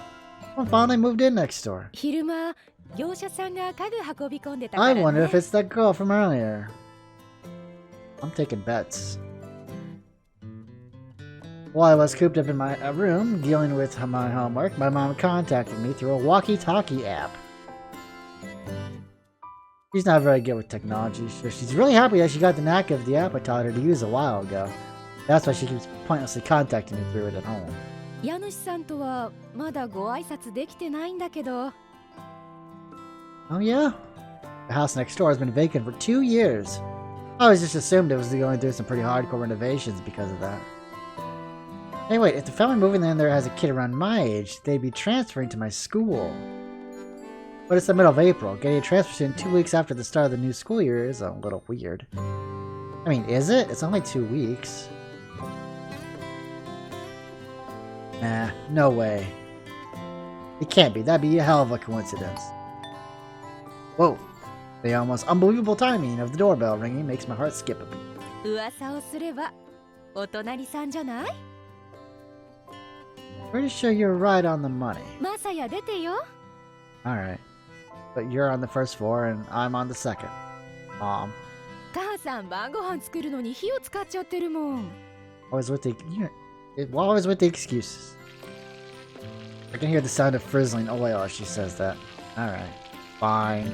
Someone finally moved in next door. I wonder if it's that girl from earlier. I'm taking bets. While I was cooped up in my room, dealing with my homework, my mom contacted me through a walkie-talkie app. She's not very good with technology, so she's really happy that she got the knack of the app I taught her to use a while ago. That's why she keeps pointlessly contacting me through it at home. Oh yeah? The house next door has been vacant for 2 years. I always just assumed it was going through some pretty hardcore renovations because of that. Hey wait, if the family moving in there has a kid around my age, they'd be transferring to my school. But it's the middle of April. Getting a transfer in 2 weeks after the start of the new school year is a little weird. I mean, is it? It's only 2 weeks. Nah, no way. It can't be. That'd be a hell of a coincidence. Whoa. The almost unbelievable timing of the doorbell ringing makes my heart skip a beat. Pretty sure you're right on the money. Alright. But you're on the first floor and I'm on the second. Mom. Always with the excuses. I can hear the sound of frizzling oil as she says that. Alright. Fine.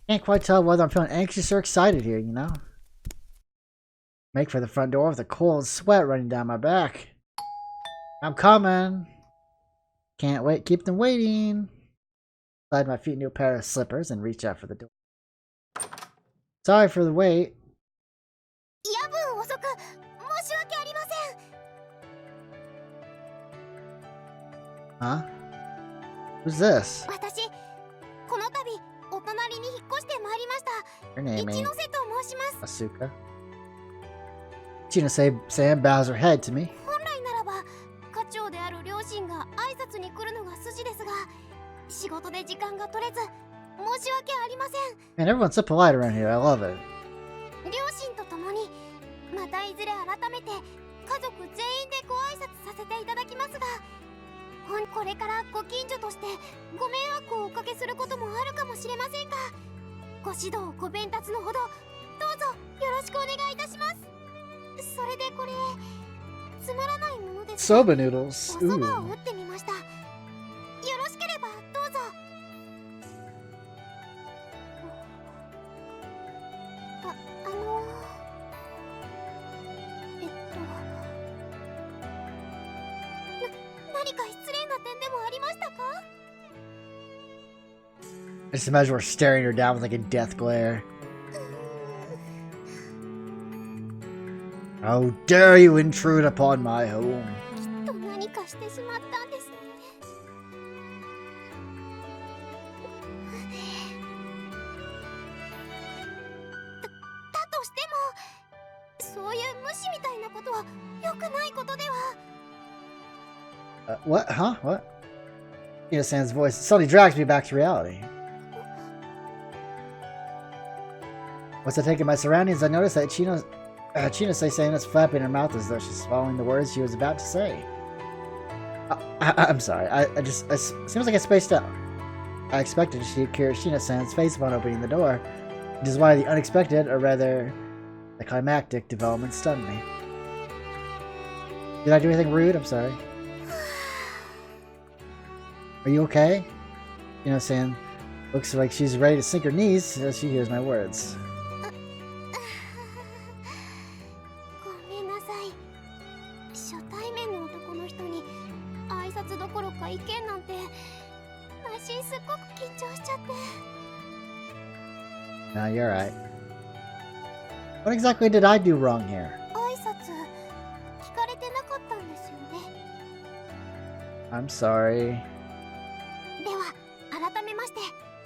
Can't quite tell whether I'm feeling anxious or excited here, you know? Make for the front door with a cold sweat running down my back. I'm coming. Can't wait. Keep them waiting. Slide my feet into a pair of slippers and reach out for the door. Sorry for the wait. Huh? Who's this? Her name ain't Asuka. Ichino-san bows her head to me. Man, everyone's so polite around here. I love it. Soba noodles. Ooh. I just imagine we're staring her down with like a death glare. How dare you intrude upon my home? What? Huh? What? Ino-san's voice suddenly drags me back to reality. Once I take in my surroundings, I notice that Chino-san is flapping her mouth as though she's swallowing the words she was about to say. I'm sorry. It seems like I spaced out. I expected to see Chino-san's face upon opening the door, which is why the unexpected, or rather, the climactic development stunned me. Did I do anything rude? I'm sorry. Are you okay? Chino-san looks like she's ready to sink her knees as she hears my words. No, you're right. What exactly did I do wrong here? I'm sorry.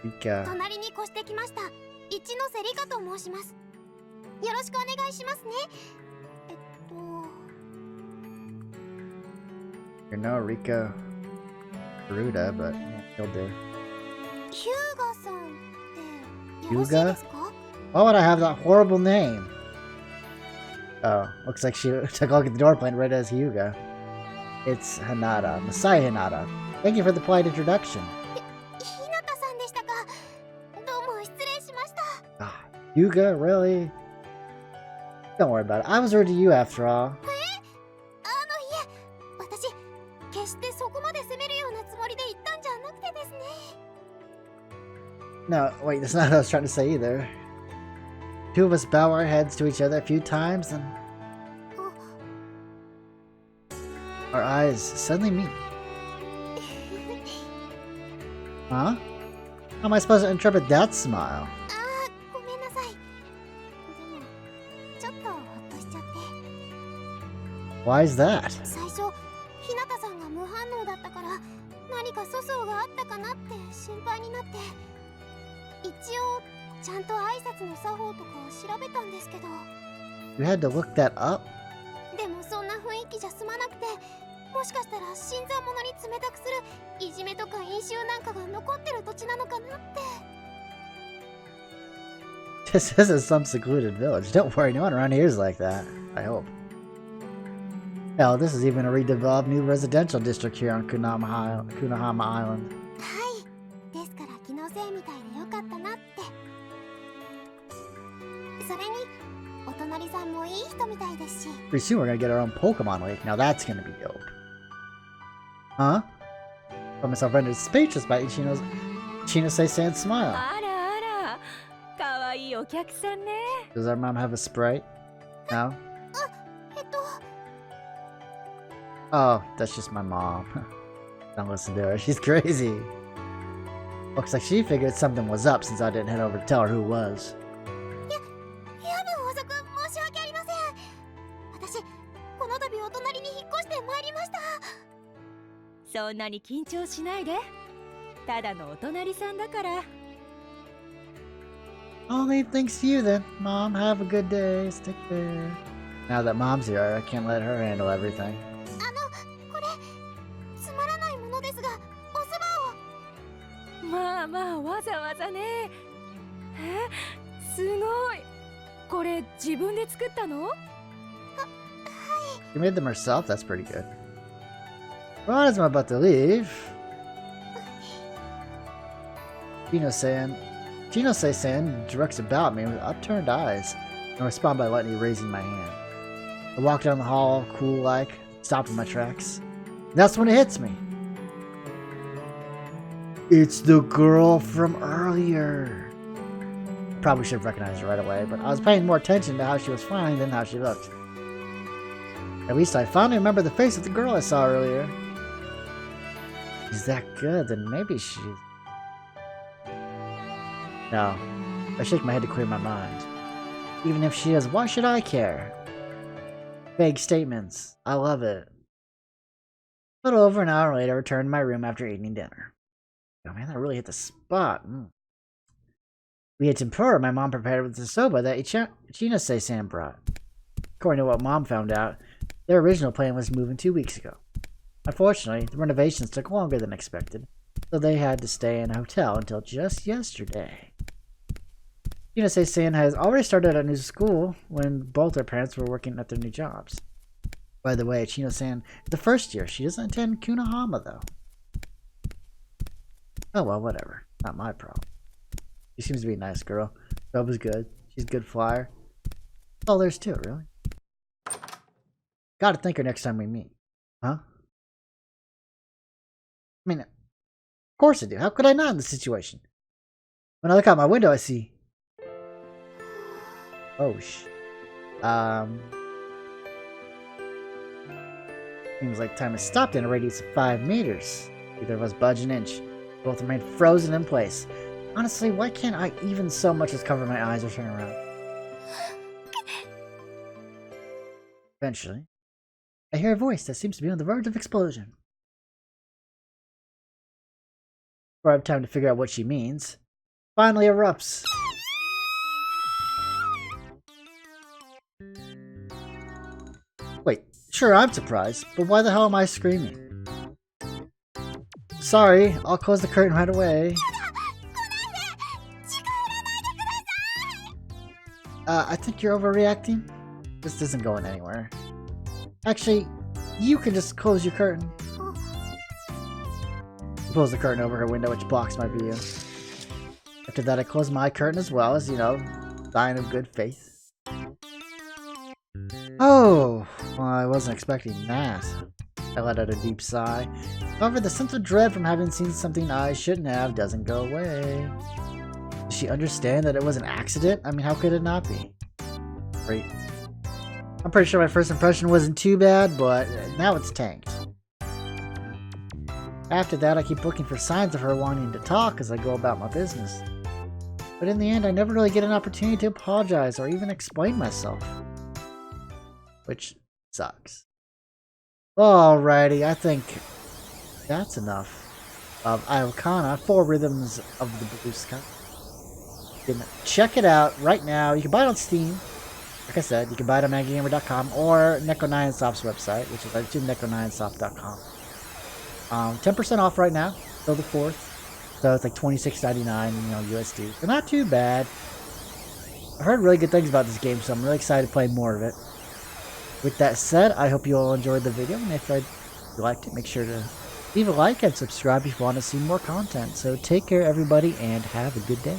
Rika. 隣に越してきました一ノ瀬リカと申します。よろしくお願いしますね。You're no Rika Garuda, but yeah, he'll do. ヒューガさんってよろしい Hyuga? ですか？ Why would I have that horrible name? Oh, looks like she took a look at the door plan right as Hyuga. It's Hinata, Masaya Hinata. Thank you for the polite introduction. ひなたさんでしたか。どうも失礼しました。 Ah, Hyuga, really? Don't worry about it. I was rude to you after all. いえ、私決してそこまで責めるようなつもりで言ったんじゃなくてですね。 No, wait, that's not what I was trying to say either. Two of us bow our heads to each other a few times and our eyes suddenly meet. Huh? How am I supposed to interpret that smile? ごめんなさい。でもちょっとほっとしちゃって。 Why is that? 最初ひなたさんが無反応だったから何か粗相があったかなって心配になって、一応ちゃんと挨拶の作法とかを調べたんですけど、 You had to look that up? でもそんな雰囲気じゃ済まなくて、もしかしたら新参者に冷たくするいじめとか飲酒なんかが残ってる土地なのかなって。 This isn't some secluded village. Don't worry, no one around here is like that. I hope. Hell, this is even a redeveloped new residential district here on Kunahama Island. はい、ですから気のせいみたいでよかったなって。それにお隣さんもいい人みたいですし。 Pretty soon we're gonna get our own Pokemon Lake. Now that's gonna be dope. Huh? Found myself rendered speechless by Ichinose-san's smile. あらあら、かわいいお客さんね。 Does our mom have a Sprite? No? Oh, that's just my mom. Don't listen to her. She's crazy. Looks like she figured something was up since I didn't head over to tell her who it was. 夜分遅く申し訳ありません。私この度お隣に引っ越してまいりました。そんなに緊張しないで。ただのお隣さんだから。 I'll leave thanks to you then. Mom, have a good day. Take care. Now that Mom's here, I can't let her handle everything. これつまらないものですが、おそばを。まあまあ、わざわざね。すごい。これ自分で作ったの？ She made them herself? That's pretty good. Right as I'm about to leave, Chinose-san directs about me with upturned eyes and respond by lightly raising my hand. I walk down the hall, cool-like, stopped in my tracks. That's when it hits me. It's the girl from earlier. Probably should have recognized her right away, but I was paying more attention to how she was smiling than how she looked. At least I finally remember the face of the girl I saw earlier. She's that good, then maybe she's... No. I shake my head to clear my mind. Even if she is, why should I care? Vague statements. I love it. A little over an hour later, I returned to my room after eating dinner. Oh man, that really hit the spot. We had tempura my mom prepared with the soba that Ichinose-san brought. According to what Mom found out, their original plan was to move in 2 weeks ago. Unfortunately, the renovations took longer than expected, so they had to stay in a hotel until just yesterday. Ichinose-san has already started a new school when both their parents were working at their new jobs. By the way, Chino-san is the first year. She doesn't attend Kunahama, though. Oh well, whatever. Not my problem. She seems to be a nice girl. Soba's good. She's a good flyer. That's all there's to it, really. Gotta thank her next time we meet. Huh? I mean, of course I do. How could I not in this situation? When I look out my window, I see... Oh, Seems like time has stopped in a radius of 5 meters. Neither of us budge an inch. Both remain frozen in place. Honestly, why can't I even so much as cover my eyes or turn around? Eventually, I hear a voice that seems to be on the verge of explosion. Before I have time to figure out what she means, finally erupts. Wait, sure, I'm surprised, but why the hell am I screaming? Sorry, I'll close the curtain right away. I think you're overreacting. This isn't going anywhere. Actually, you can just close your curtain. Close the curtain over her window, which blocks my view. After that, I close my curtain as well, as, you know, sign of good faith. Oh, well, I wasn't expecting that. I let out a deep sigh. However, the sense of dread from having seen something I shouldn't have doesn't go away. Does she understand that it was an accident? I mean, how could it not be? Great. I'm pretty sure my first impression wasn't too bad, but now it's tanked. After that, I keep looking for signs of her wanting to talk as I go about my business. But in the end, I never really get an opportunity to apologize or even explain myself. Which sucks. Alrighty, I think that's enough of Aokana, 4 Rhythms of the Blue Sky. You can check it out right now. You can buy it on Steam. Like I said, you can buy it on MagicGamer.com or NekoNyanSoft's website, which is NekoNyanSoft.com. 10% off right now, till the 4th. So it's like $26.99, USD. So not too bad. I've heard really good things about this game, so I'm really excited to play more of it. With that said, I hope you all enjoyed the video, and if you liked it, make sure to leave a like and subscribe if you want to see more content. So take care, everybody, and have a good day.